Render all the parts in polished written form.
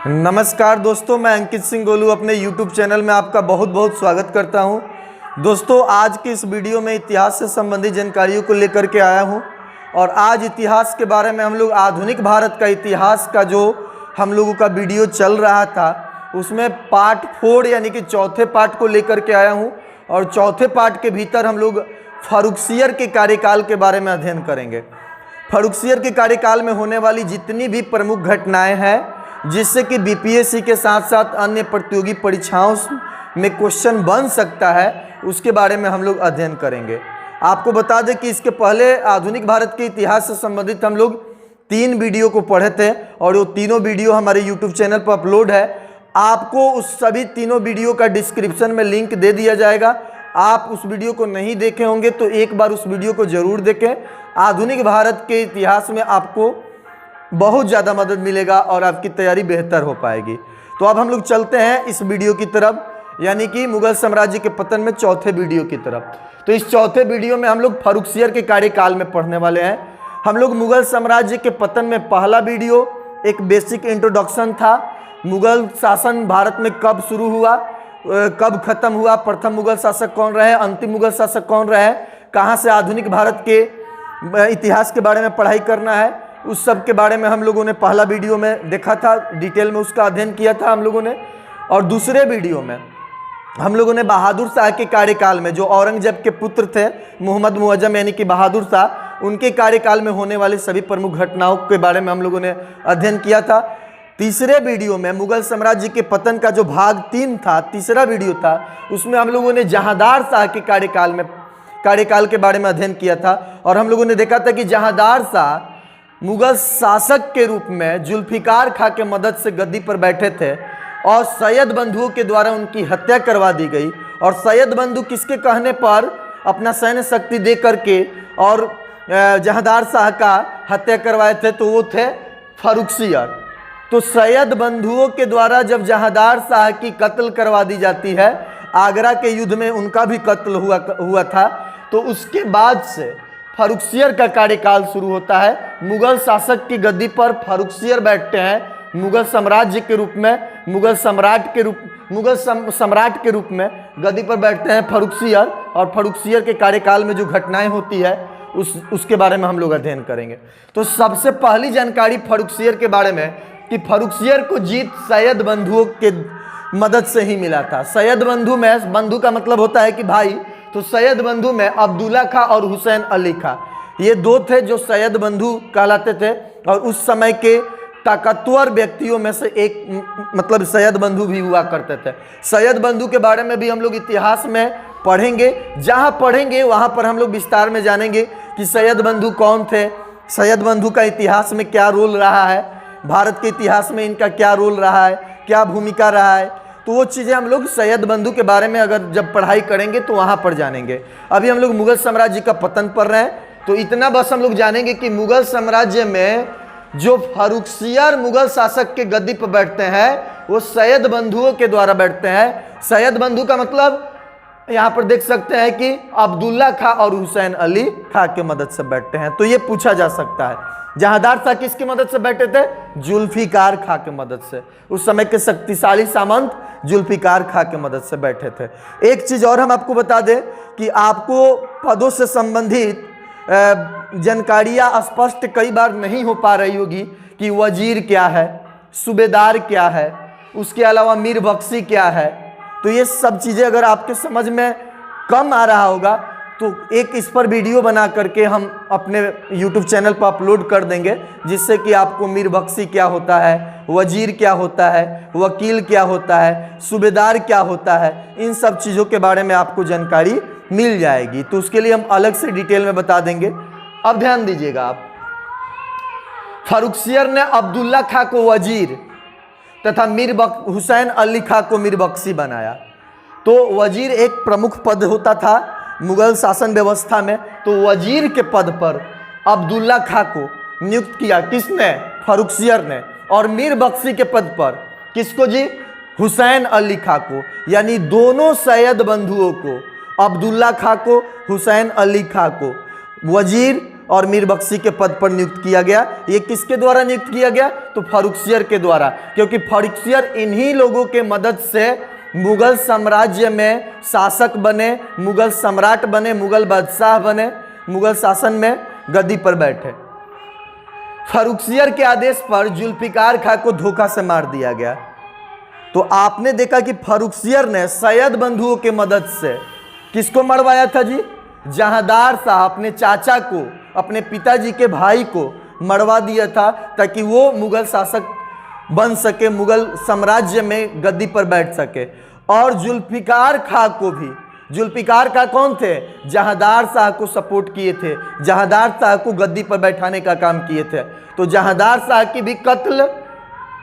नमस्कार दोस्तों, मैं अंकित सिंह गोलू अपने YouTube चैनल में आपका बहुत बहुत स्वागत करता हूं। दोस्तों, आज की इस वीडियो में इतिहास से संबंधित जानकारियों को लेकर के आया हूं और आज इतिहास के बारे में हम लोग आधुनिक भारत का इतिहास का जो हम लोगों का वीडियो चल रहा था उसमें पार्ट 4 यानी कि चौथे पार्ट को लेकर के आया हूँ और चौथे पार्ट के भीतर हम लोग फर्रुखसियर के कार्यकाल के बारे में अध्ययन करेंगे। फर्रुखसियर के कार्यकाल में होने वाली जितनी भी प्रमुख घटनाएं हैं जिससे कि बीपीएससी के साथ साथ अन्य प्रतियोगी परीक्षाओं में क्वेश्चन बन सकता है, उसके बारे में हम लोग अध्ययन करेंगे। आपको बता दें कि इसके पहले आधुनिक भारत के इतिहास से संबंधित हम लोग 3 वीडियो को पढ़े थे और वो तीनों वीडियो हमारे यूट्यूब चैनल पर अपलोड है। आपको उस सभी तीनों वीडियो का डिस्क्रिप्शन में लिंक दे दिया जाएगा। आप उस वीडियो को नहीं देखे होंगे तो एक बार उस वीडियो को ज़रूर देखें। आधुनिक भारत के इतिहास में आपको बहुत ज़्यादा मदद मिलेगा और आपकी तैयारी बेहतर हो पाएगी। तो अब हम लोग चलते हैं इस वीडियो की तरफ, यानी कि मुगल साम्राज्य के पतन में चौथे वीडियो की तरफ। तो इस चौथे वीडियो में हम लोग फर्रुखसियर के कार्यकाल में पढ़ने वाले हैं। हम लोग मुगल साम्राज्य के पतन में पहला वीडियो एक बेसिक इंट्रोडक्शन था। मुगल शासन भारत में कब शुरू हुआ, कब खत्म हुआ, प्रथम मुगल शासक कौन रहे, अंतिम मुगल शासक कौन रहे, कहाँ से आधुनिक भारत के इतिहास के बारे में पढ़ाई करना है, उस सब के बारे में हम लोगों ने पहला वीडियो में देखा था, डिटेल में उसका अध्ययन किया था हम लोगों ने। और दूसरे वीडियो में हम लोगों ने बहादुर शाह के कार्यकाल में, जो औरंगजेब के पुत्र थे मोहम्मद मुअज्जम यानी कि बहादुर शाह, उनके कार्यकाल में होने वाली सभी प्रमुख घटनाओं के बारे में हम लोगों ने अध्ययन किया था। तीसरे वीडियो में मुगल साम्राज्य के पतन का जो भाग 3 था, तीसरा वीडियो था, उसमें हम लोगों ने जहांदार शाह के कार्यकाल के बारे में अध्ययन किया था और हम लोगों ने देखा था कि जहांदार शाह मुगल शासक के रूप में जुल्फिकार खां के मदद से गद्दी पर बैठे थे और सैयद बंधुओं के द्वारा उनकी हत्या करवा दी गई। और सैयद बंधु किसके कहने पर अपना सैन्य शक्ति दे करके और जहांदार शाह का हत्या करवाए थे, तो वो थे फर्रुखसियर। तो सैयद बंधुओं के द्वारा जब जहांदार शाह की कत्ल करवा दी जाती है, आगरा के युद्ध में उनका भी कत्ल हुआ था, तो उसके बाद से फर्रुखसियर का कार्यकाल शुरू होता है। मुगल शासक की गद्दी पर फर्रुखसियर बैठते हैं मुगल साम्राज्य के रूप में, मुगल सम्राट के रूप में गद्दी पर बैठते हैं फर्रुखसियर। और फर्रुखसियर के कार्यकाल में जो घटनाएं होती है उसके बारे में हम लोग अध्ययन करेंगे। तो सबसे पहली जानकारी फर्रुखसियर के बारे में कि फर्रुखसियर को जीत सैयद बंधुओं के मदद से ही मिला था। सैयद बंधु में, बंधु का मतलब होता है कि भाई, तो सैयद बंधु में अब्दुल्ला खां और हुसैन अली खां, ये दो थे जो सैयद बंधु कहलाते थे। और उस समय के ताकतवर व्यक्तियों में से एक मतलब सैयद बंधु भी हुआ करते थे। सैयद बंधु के बारे में भी हम लोग इतिहास में पढ़ेंगे। जहाँ पढ़ेंगे वहाँ पर हम लोग विस्तार में जानेंगे कि सैयद बंधु कौन थे, सैयद बंधु का इतिहास में क्या रोल रहा है, भारत के इतिहास में इनका क्या रोल रहा है, क्या भूमिका रहा है। तो वो चीज़ें हम लोग सैयद बंधु के बारे में अगर जब पढ़ाई करेंगे तो वहाँ पर जानेंगे। अभी हम लोग मुगल साम्राज्य का पतन पढ़ रहे हैं, तो इतना बस हम लोग जानेंगे कि मुगल साम्राज्य में जो फर्रुखसियर मुगल शासक के गद्दी पर बैठते हैं वो सैयद बंधुओं के द्वारा बैठते हैं। सैयद बंधु का मतलब यहाँ पर देख सकते हैं कि अब्दुल्ला खां और हुसैन अली खां के मदद से बैठते हैं। तो ये पूछा जा सकता है, जहांदार शाह किसकी मदद से बैठे थे? जुल्फिकार खां के मदद से। उस समय के शक्तिशाली सामंत जुल्फिकार खां के मदद से बैठे थे। एक चीज़ और हम आपको बता दें कि आपको पदों से संबंधित जानकारियाँ स्पष्ट कई बार नहीं हो पा रही होगी कि वजीर क्या है, सूबेदार क्या है, उसके अलावा मीर बख्शी क्या है। तो ये सब चीज़ें अगर आपके समझ में कम आ रहा होगा तो एक इस पर वीडियो बना करके हम अपने YouTube चैनल पर अपलोड कर देंगे, जिससे कि आपको मीर बख्शी क्या होता है, वजीर क्या होता है, वकील क्या होता है, सूबेदार क्या होता है, इन सब चीज़ों के बारे में आपको जानकारी मिल जाएगी। तो उसके लिए हम अलग से डिटेल में बता देंगे। अब ध्यान दीजिएगा आप, फर्रुखसियर ने अब्दुल्ला खां को वजीर तथा हुसैन अली खां को मीर बख्शी बनाया। तो वजीर एक प्रमुख पद होता था मुगल शासन व्यवस्था में। तो वजीर के पद पर अब्दुल्ला खां को नियुक्त किया, किसने? फर्रुखसियर ने। और मीर बख्शी के पद पर किसको जी? हुसैन अली खां को। यानी दोनों सैयद बंधुओं को, अब्दुल्ला खां को, हुसैन अली खां को वजीर और मीर बख्शी के पद पर नियुक्त किया गया। ये किसके द्वारा नियुक्त किया गया? तो फर्रुखसियर के द्वारा, क्योंकि फर्रुखसियर इन्हीं लोगों के मदद से मुगल साम्राज्य में शासक बने, मुगल सम्राट बने, मुगल बादशाह बने, मुगल शासन में गद्दी पर बैठे। फर्रुखसियर के आदेश पर जुल्फिकार खां को धोखा से मार दिया गया। तो आपने देखा कि फर्रुखसियर ने सैयद बंधुओं के मदद से किसको मरवाया था जी? जहांदार शाह अपने चाचा को, अपने पिताजी के भाई को मरवा दिया था, ताकि वो मुगल शासक बन सके, मुगल साम्राज्य में गद्दी पर बैठ सके। और जुल्फिकार खां को भी, जुल्फिकार खां कौन थे? जहांदार शाह को सपोर्ट किए थे, जहांदार शाह को गद्दी पर बैठाने का काम किए थे। तो जहांदार शाह की भी कत्ल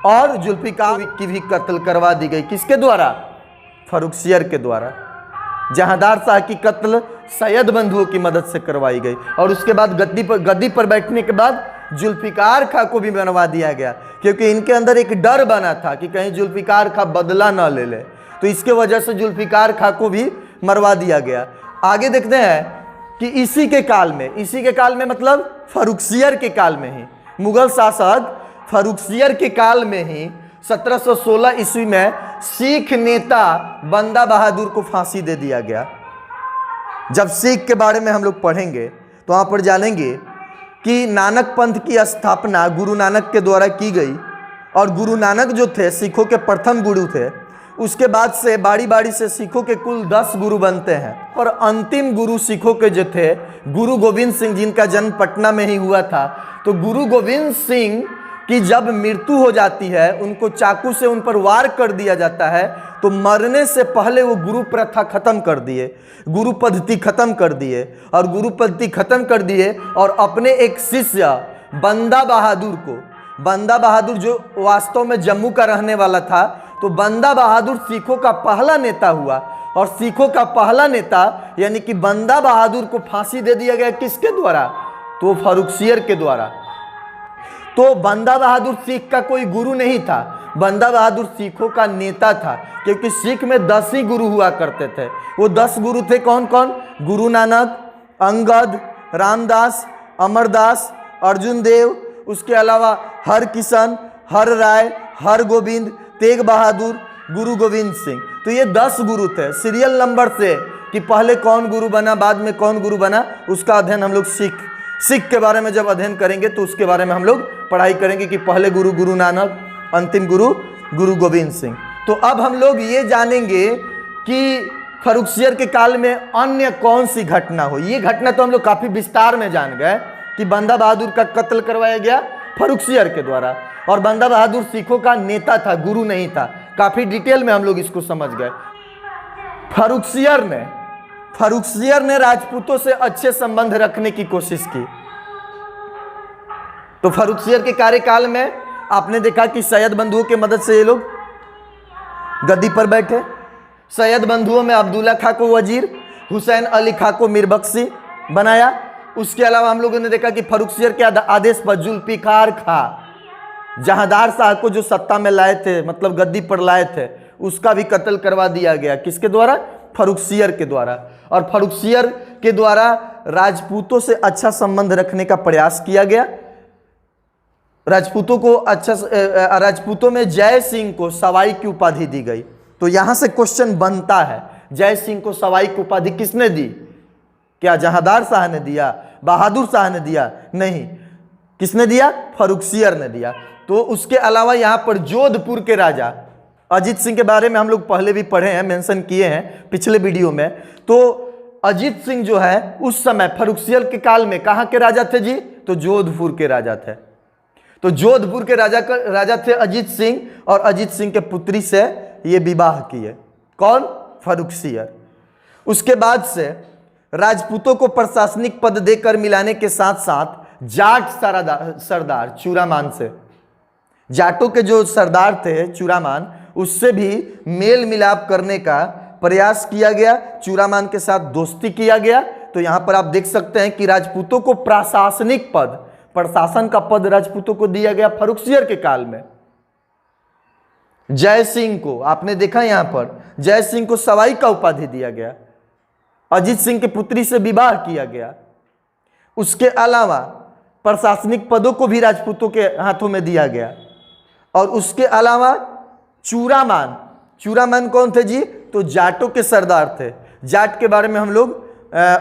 और जुल्फिकार की भी कत्ल करवा दी गई। किसके द्वारा? फर्रुखसियर के द्वारा। जहांदार शाह की कत्ल सैयद बंधुओं की मदद से करवाई गई, और उसके बाद गद्दी पर बैठने के बाद जुल्फिकार खां को भी बनवा दिया गया, क्योंकि इनके अंदर एक डर बना था कि कहीं जुल्फिकार खां बदला न ले ले। तो इसके वजह से जुल्फिकार खां को भी मरवा दिया गया। आगे देखते हैं कि इसी के काल में मतलब फर्रुखसियर के काल में ही, मुगल शासक फर्रुखसियर के काल में ही 1716 ईस्वी में सिख नेता बंदा बहादुर को फांसी दे दिया गया। जब सिख के बारे में हम लोग पढ़ेंगे तो वहाँ पर जानेंगे कि नानक पंथ की स्थापना गुरु नानक के द्वारा की गई, और गुरु नानक जो थे सिखों के प्रथम गुरु थे। उसके बाद से बारी बारी से सिखों के कुल 10 गुरु बनते हैं, और अंतिम गुरु सिखों के जो थे गुरु गोविंद सिंह, जिनका जन्म पटना में ही हुआ था। तो गुरु गोविंद सिंह कि जब मृत्यु हो जाती है, उनको चाकू से उन पर वार कर दिया जाता है, तो मरने से पहले वो गुरु प्रथा खत्म कर दिए, गुरु पद्धति खत्म कर दिए, और गुरु पद्धति खत्म कर दिए और अपने एक शिष्य बंदा बहादुर को, बंदा बहादुर जो वास्तव में जम्मू का रहने वाला था, तो बंदा बहादुर सिखों का पहला नेता हुआ। और सिखों का पहला नेता यानी कि बंदा बहादुर को फांसी दे दिया गया। किसके द्वारा? तो फर्रुखसियर के द्वारा। तो बंदा बहादुर सिख का कोई गुरु नहीं था, बंदा बहादुर सिखों का नेता था, क्योंकि सिख में 10 ही गुरु हुआ करते थे। वो 10 गुरु थे कौन कौन? गुरु नानक, अंगद, रामदास, अमरदास, अर्जुन देव, उसके अलावा हरकिशन, हर राय, हर गोविंद, तेग बहादुर, गुरु गोविंद सिंह। तो ये 10 गुरु थे। सीरियल नंबर से कि पहले कौन गुरु बना, बाद में कौन गुरु बना, उसका अध्ययन हम लोग सिख के बारे में जब अध्ययन करेंगे तो उसके बारे में हम लोग पढ़ाई करेंगे कि पहले गुरु गुरु नानक, अंतिम गुरु गुरु गोविंद सिंह। तो अब हम लोग ये जानेंगे कि फर्रुखसियर के काल में अन्य कौन सी घटना हुई। ये घटना तो हम लोग काफी विस्तार में जान गए कि बंदा बहादुर का कत्ल करवाया गया फर्रुखसियर के द्वारा, और बंदा बहादुर सिखों का नेता था, गुरु नहीं था। काफी डिटेल में हम लोग इसको समझ गए। फर्रुखसियर ने राजपूतों से अच्छे संबंध रखने की कोशिश की। तो फर्रुखसियर के कार्यकाल में आपने देखा कि सैयद बंधुओं की मदद से ये लोग गद्दी पर बैठे। सैयद बंधुओं में अब्दुल्ला खां को वजीर, हुसैन अली खां को मीर बख्शी बनाया। उसके अलावा हम लोगों ने देखा कि फर्रुखसियर के आदेश पर जुल्फिकार खां, जहांदार शाह को जो सत्ता में लाए थे, मतलब गद्दी पर लाए थे, उसका भी कत्ल करवा दिया गया। किसके द्वारा? फर्रुखसियर के द्वारा। और फर्रुखसियर के द्वारा राजपूतों से अच्छा संबंध रखने का प्रयास किया गया। राजपूतों में जय सिंह को सवाई की उपाधि दी गई। तो यहां से क्वेश्चन बनता है, जय सिंह को सवाई की उपाधि किसने दी? क्या जहांदार शाह ने दिया, बहादुर शाह ने दिया? नहीं। किसने दिया? फर्रुखसियर ने दिया। तो उसके अलावा यहां पर जोधपुर के राजा अजीत सिंह के बारे में हम लोग पहले भी पढ़े हैं, मेंशन किए हैं पिछले वीडियो में। तो अजीत सिंह जो है उस समय फर्रुखसियर के काल में कहां के राजा थे जी? तो जोधपुर के राजा थे। तो जोधपुर के राजा थे अजीत सिंह, और अजीत सिंह के पुत्री से ये विवाह किए। कौन? फर्रुखसियर। उसके बाद से राजपूतों को प्रशासनिक पद देकर मिलाने के साथ साथ जाट सरदार चूरामान से, जाटों के जो सरदार थे चूरामान, उससे भी मेल मिलाप करने का प्रयास किया गया। चूरामान के साथ दोस्ती किया गया। तो यहां पर आप देख सकते हैं कि राजपूतों को प्रशासनिक पद, प्रशासन का पद राजपूतों को दिया गया फर्रुखसियर के काल में। जय सिंह को आपने देखा, यहां पर जय सिंह को सवाई का उपाधि दिया गया। अजीत सिंह की पुत्री से विवाह किया गया। उसके अलावा प्रशासनिक पदों को भी राजपूतों के हाथों में दिया गया। और उसके अलावा चूड़ामान कौन थे जी? तो जाटों के सरदार थे। जाट के बारे में हम लोग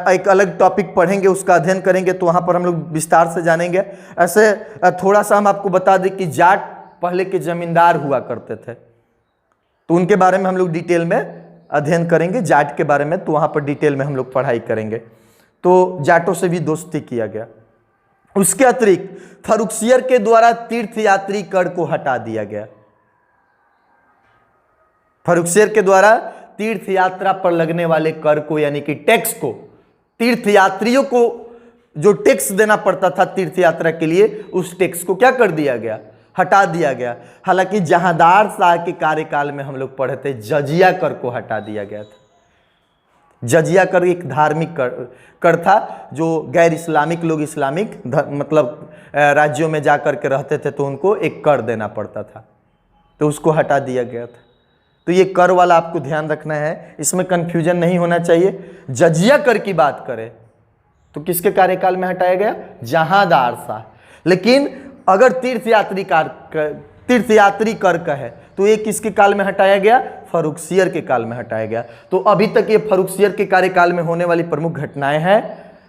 एक अलग टॉपिक पढ़ेंगे, उसका अध्ययन करेंगे, तो वहाँ पर हम लोग विस्तार से जानेंगे। ऐसे थोड़ा सा हम आपको बता दें कि जाट पहले के जमींदार हुआ करते थे, तो उनके बारे में हम लोग डिटेल में अध्ययन करेंगे। जाट के बारे में तो वहाँ पर डिटेल में हम लोग पढ़ाई करेंगे। तो जाटों से भी दोस्ती किया गया। उसके अतिरिक्त फर्रुखसियर के द्वारा तीर्थयात्री कर को हटा दिया गया। फर्रुखसियर के द्वारा तीर्थ यात्रा पर लगने वाले कर को, यानी कि टैक्स को, तीर्थयात्रियों को जो टैक्स देना पड़ता था तीर्थ यात्रा के लिए, उस टैक्स को क्या कर दिया गया? हटा दिया गया। हालांकि जहांदार शाह के कार्यकाल में हम लोग पढ़े थे जजिया कर को हटा दिया गया था। जजिया कर एक धार्मिक कर था, जो गैर इस्लामिक लोग इस्लामिक मतलब राज्यों में जाकर के रहते थे तो उनको एक कर देना पड़ता था, तो उसको हटा दिया गया था। तो ये कर वाला आपको ध्यान रखना है, इसमें कंफ्यूजन नहीं होना चाहिए। जजिया कर की बात करें तो किसके कार्यकाल में हटाया गया? जहांदार शाह। लेकिन अगर तीर्थयात्री कर का है तो ये किसके काल में हटाया गया? फर्रुखसियर के काल में हटाया गया। तो अभी तक ये फर्रुखसियर के कार्यकाल में होने वाली प्रमुख घटनाएं हैं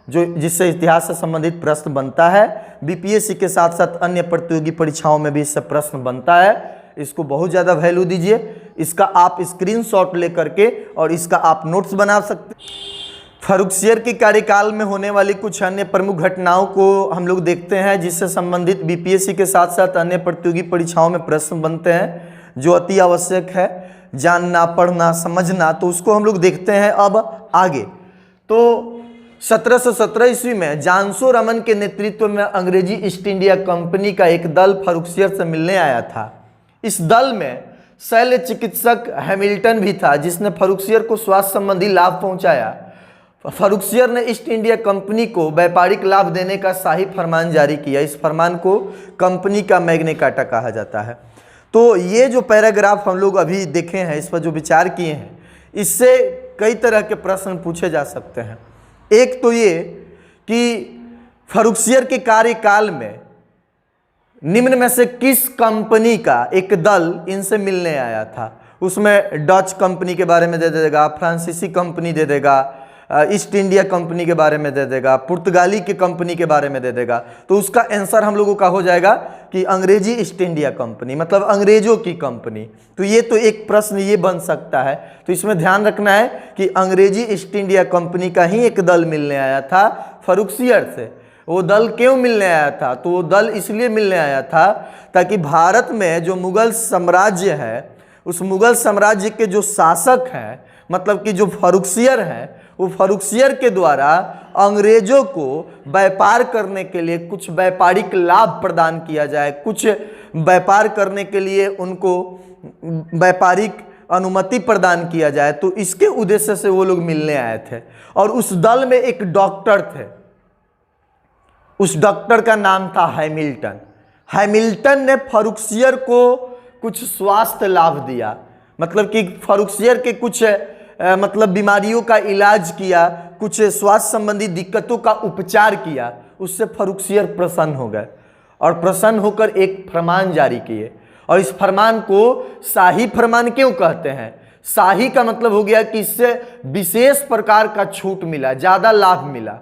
जो जिससे इतिहास से संबंधित प्रश्न बनता है। बीपीएससी के साथ साथ अन्य प्रतियोगी परीक्षाओं में भी इससे प्रश्न बनता है। इसको बहुत ज़्यादा वैल्यू दीजिए। इसका आप स्क्रीनशॉट लेकर के और इसका आप नोट्स बना सकते हैं। फर्रुखसियर के कार्यकाल में होने वाली कुछ अन्य प्रमुख घटनाओं को हम लोग देखते हैं जिससे संबंधित बीपीएससी के साथ साथ अन्य प्रतियोगी परीक्षाओं में प्रश्न बनते हैं, जो अति आवश्यक है जानना, पढ़ना, समझना। तो उसको हम लोग देखते हैं अब आगे। तो 1717 ईस्वी में जानसो रमन के नेतृत्व में अंग्रेजी ईस्ट इंडिया कंपनी का एक दल फर्रुखसियर से मिलने आया था। इस दल में शल्य चिकित्सक हैमिल्टन भी था, जिसने फर्रुखसियर को स्वास्थ्य संबंधी लाभ पहुंचाया। फर्रुखसियर ने ईस्ट इंडिया कंपनी को व्यापारिक लाभ देने का शाही फरमान जारी किया। इस फरमान को कंपनी का मैग्ना कार्टा कहा जाता है। तो ये जो पैराग्राफ हम लोग अभी देखे हैं, इस पर जो विचार किए हैं, इससे कई तरह के प्रश्न पूछे जा सकते हैं। एक तो ये कि फर्रुखसियर के कार्यकाल में निम्न में से किस कंपनी का एक दल इनसे मिलने आया था? उसमें डच कंपनी के बारे में दे देगा, फ्रांसीसी कंपनी दे देगा, ईस्ट इंडिया कंपनी के बारे में दे देगा, पुर्तगाली की कंपनी के बारे में दे देगा। तो उसका आंसर हम लोगों का हो जाएगा कि अंग्रेजी ईस्ट इंडिया कंपनी, मतलब अंग्रेजों की कंपनी। तो ये तो एक प्रश्न ये बन सकता है। तो इसमें ध्यान रखना है कि अंग्रेजी ईस्ट इंडिया कंपनी का ही एक दल मिलने आया था फर्रुखसियर से। वो दल क्यों मिलने आया था? तो वो दल इसलिए मिलने आया था ताकि भारत में जो मुगल साम्राज्य है, उस मुगल साम्राज्य के जो शासक हैं, मतलब कि जो फर्रुखसियर हैं, वो फर्रुखसियर के द्वारा अंग्रेजों को व्यापार करने के लिए कुछ व्यापारिक लाभ प्रदान किया जाए, कुछ व्यापार करने के लिए उनको व्यापारिक अनुमति प्रदान किया जाए। तो इसके उद्देश्य से वो लोग मिलने आए थे। और उस दल में एक डॉक्टर थे, उस डॉक्टर का नाम था हैमिल्टन। हैमिल्टन ने फर्रुखसियर को कुछ स्वास्थ्य लाभ दिया, मतलब कि फर्रुखसियर के कुछ मतलब बीमारियों का इलाज किया, कुछ स्वास्थ्य संबंधी दिक्कतों का उपचार किया। उससे फर्रुखसियर प्रसन्न हो गए और प्रसन्न होकर एक फरमान जारी किए। और इस फरमान को शाही फरमान क्यों कहते हैं? शाही का मतलब हो गया कि इससे विशेष प्रकार का छूट मिला, ज़्यादा लाभ मिला,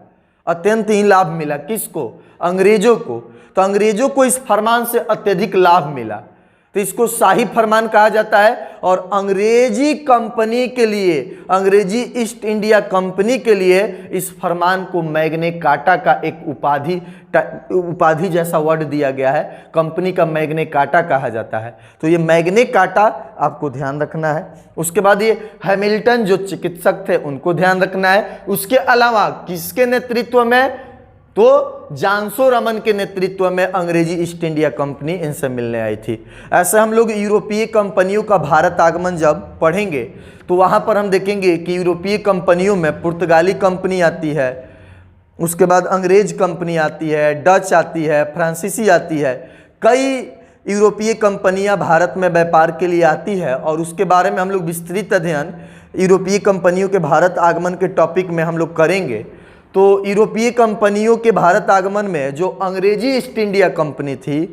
अत्यंत ही लाभ मिला। किसको? अंग्रेजों को। तो अंग्रेजों को इस फरमान से अत्यधिक लाभ मिला, तो इसको शाही फरमान कहा जाता है। और अंग्रेजी कंपनी के लिए, अंग्रेजी ईस्ट इंडिया कंपनी के लिए इस फरमान को मैग्ना कार्टा का एक उपाधि जैसा वर्ड दिया गया है। कंपनी का मैग्ना कार्टा कहा जाता है। तो ये मैग्ना कार्टा आपको ध्यान रखना है। उसके बाद ये हैमिल्टन जो चिकित्सक थे उनको ध्यान रखना है। उसके अलावा किसके नेतृत्व में? तो जानसो रमन के नेतृत्व में अंग्रेजी ईस्ट इंडिया कंपनी इनसे मिलने आई थी। ऐसे हम लोग यूरोपीय कंपनियों का भारत आगमन जब पढ़ेंगे तो वहाँ पर हम देखेंगे कि यूरोपीय कंपनियों में पुर्तगाली कंपनी आती है, उसके बाद अंग्रेज कंपनी आती है, डच आती है, फ्रांसीसी आती है। कई यूरोपीय कंपनियां भारत में व्यापार के लिए आती है और उसके बारे में हम लोग विस्तृत अध्ययन यूरोपीय कंपनियों के भारत आगमन के टॉपिक में हम लोग करेंगे। तो यूरोपीय कंपनियों के भारत आगमन में जो अंग्रेजी ईस्ट इंडिया कंपनी थी,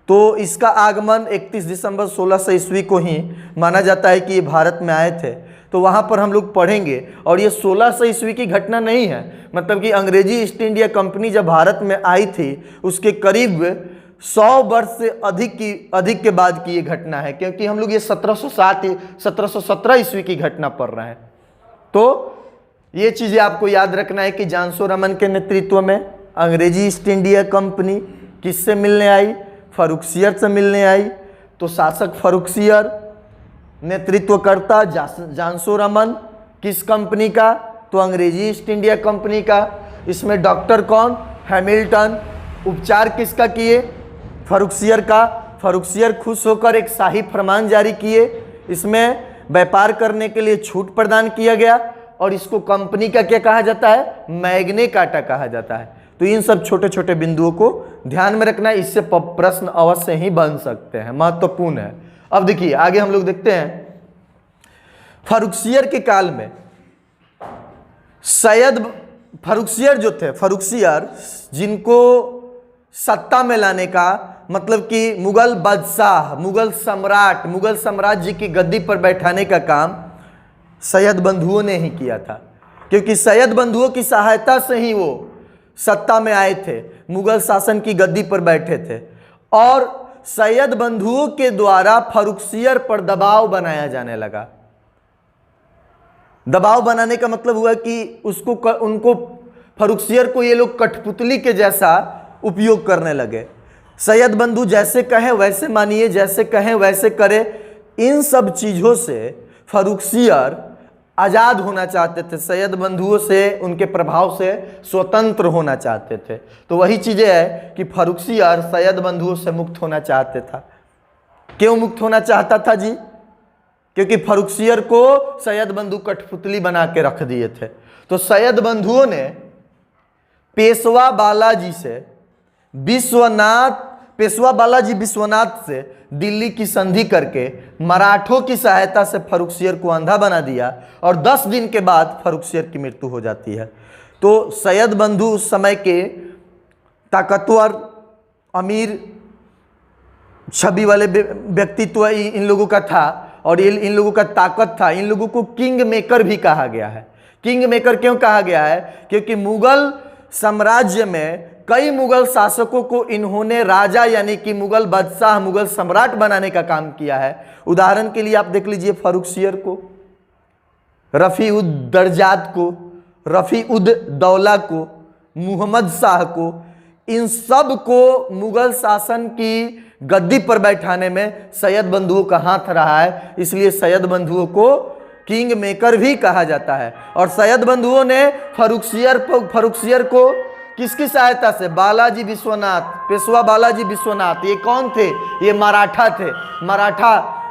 तो इसका आगमन 31 दिसंबर 1600 ईस्वी को ही माना जाता है कि ये भारत में आए थे। तो वहाँ पर हम लोग पढ़ेंगे, और ये 1600 ईस्वी की घटना नहीं है, मतलब कि अंग्रेजी ईस्ट इंडिया कंपनी जब भारत में आई थी उसके करीब 100 वर्ष से अधिक के बाद की ये घटना है, क्योंकि हम लोग ये 1717 ईस्वी की घटना पढ़ रहे हैं। तो ये चीज़ें आपको याद रखना है कि जानसो रमन के नेतृत्व में अंग्रेजी ईस्ट इंडिया कंपनी किससे मिलने आई? फर्रुखसियर से मिलने आई। तो शासक फर्रुखसियर, नेतृत्वकर्ता जानसो रमन, किस कंपनी का? तो अंग्रेजी ईस्ट इंडिया कंपनी का। इसमें डॉक्टर कौन? हैमिल्टन। उपचार किसका किए? फर्रुखसियर का। फर्रुखसियर खुश होकर एक शाही फरमान जारी किए, इसमें व्यापार करने के लिए छूट प्रदान किया गया, और इसको कंपनी का क्या कहा जाता है? मैग्ने कार्टा कहा जाता है। तो इन सब छोटे छोटे बिंदुओं को ध्यान में रखना है, इससे प्रश्न अवश्य ही बन सकते हैं, महत्वपूर्ण है। अब देखिए आगे हम लोग देखते हैं, फर्रुखसियर के काल में फर्रुखसियर जो थे, फर्रुखसियर जिनको सत्ता में लाने का मतलब कि मुगल बादशाह, मुगल सम्राट, मुगल साम्राज्य की गद्दी पर बैठाने का काम सैयद बंधुओं ने ही किया था, क्योंकि सैयद बंधुओं की सहायता से ही वो सत्ता में आए थे, मुगल शासन की गद्दी पर बैठे थे। और सैयद बंधुओं के द्वारा फर्रुखसियर पर दबाव बनाया जाने लगा। दबाव बनाने का मतलब हुआ कि उनको फर्रुखसियर को ये लोग कठपुतली के जैसा उपयोग करने लगे। सैयद बंधु जैसे कहें वैसे मानिए, जैसे कहें वैसे करे। इन सब चीज़ों से फर्रुखसियर आज़ाद होना चाहते थे, सैयद बंधुओं से, उनके प्रभाव से स्वतंत्र होना चाहते थे। तो वही चीज़ें है कि फर्रुखसियर सैयद बंधुओं से मुक्त होना चाहते था। क्यों मुक्त होना चाहता था जी? क्योंकि फर्रुखसियर को सैयद बंधु कठपुतली बना के रख दिए थे। तो सैयद बंधुओं ने पेशवा बालाजी विश्वनाथ से दिल्ली की संधि करके मराठों की सहायता से फर्रुखसियर को अंधा बना दिया, और 10 दिन के बाद फर्रुखसियर की मृत्यु हो जाती है। तो सैयद बंधु उस समय के ताकतवर, अमीर, छवि वाले व्यक्तित्व इन लोगों का था, और इन लोगों का ताकत था। इन लोगों को किंग मेकर भी कहा गया है। किंग मेकर क्यों कहा गया है? क्योंकि मुगल साम्राज्य में कई मुगल शासकों को इन्होंने राजा यानी कि मुगल बादशाह, मुगल सम्राट बनाने का काम किया है। उदाहरण के लिए आप देख लीजिए फर्रुखसियर को, रफ़ी उद दरजात को, रफ़ी उद दौला को, मुहम्मद शाह को, इन सब को मुगल शासन की गद्दी पर बैठाने में सैयद बंधुओं का हाथ रहा है। इसलिए सैयद बंधुओं को किंग मेकर भी कहा जाता है। और सैयद बंधुओं ने फर्रुखसियर को किसकी सहायता से? बालाजी विश्वनाथ, पेशवा बालाजी विश्वनाथ। ये कौन थे? ये मराठा थे,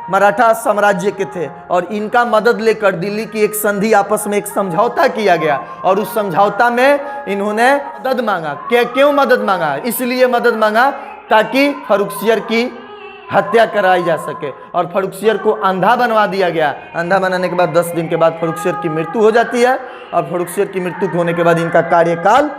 मराठा साम्राज्य के थे। और इनका मदद लेकर दिल्ली की एक संधि, आपस में एक समझौता किया गया, और उस समझौता में इन्होंने मदद मांगा। क्यों मदद मांगा? इसलिए मदद मांगा ताकि फर्रुखसियर की हत्या कराई जा सके, और फर्रुखसियर को अंधा बनवा दिया गया। अंधा बनाने के बाद 10 दिन के बाद फर्रुखसियर की मृत्यु हो जाती है, और फर्रुखसियर की मृत्यु होने के बाद इनका कार्यकाल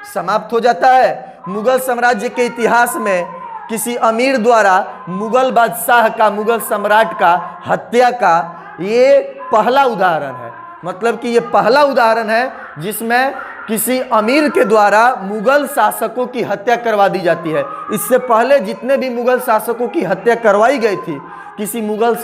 समाप्त हो जाता है। मुगल साम्राज्य के इतिहास में किसी अमीर द्वारा मुगल बादशाह का, मुगल सम्राट का हत्या का ये पहला उदाहरण है। मतलब कि ये पहला उदाहरण है जिसमें किसी अमीर के द्वारा मुगल शासकों की हत्या करवा दी जाती है। इससे पहले जितने भी मुगल शासकों की हत्या करवाई गई थी, किसी मुगल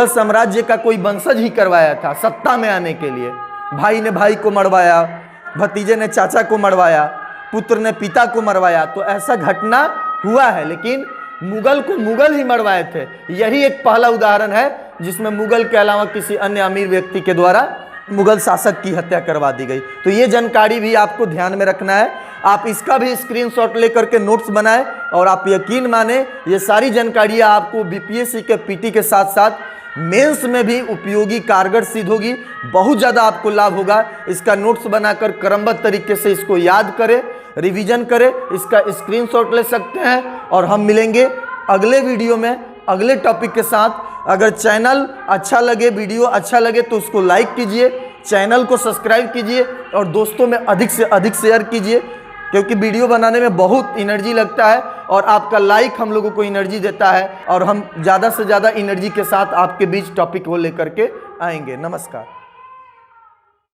साम्राज्य का कोई वंशज ही करवाया था सत्ता में आने के लिए। भाई ने भाई को मरवाया, भतीजे ने चाचा को मरवाया, पुत्र ने पिता को मरवाया। तो ऐसा घटना हुआ है, लेकिन मुगल को मुगल ही मरवाए थे। यही एक पहला उदाहरण है जिसमें मुगल के अलावा किसी अन्य अमीर व्यक्ति के द्वारा मुगल शासक की हत्या करवा दी गई। तो ये जानकारी भी आपको ध्यान में रखना है। आप इसका भी स्क्रीनशॉट लेकर के नोट्स बनाएं, और आप यकीन माने ये सारी जानकारियाँ आपको बीपीएससी के पीटी के साथ साथ मेंस में भी उपयोगी, कारगर सिद्ध होगी। बहुत ज़्यादा आपको लाभ होगा। इसका नोट्स बनाकर क्रमबद्ध तरीके से इसको याद करें, रिवीजन करें, इसका स्क्रीनशॉट ले सकते हैं। और हम मिलेंगे अगले वीडियो में अगले टॉपिक के साथ। अगर चैनल अच्छा लगे, वीडियो अच्छा लगे तो उसको लाइक कीजिए, चैनल को सब्सक्राइब कीजिए और दोस्तों में अधिक से अधिक शेयर कीजिए, क्योंकि वीडियो बनाने में बहुत एनर्जी लगता है और आपका लाइक हम लोगों को एनर्जी देता है और हम ज़्यादा से ज़्यादा एनर्जी के साथ आपके बीच टॉपिक को लेकर के आएंगे। नमस्कार।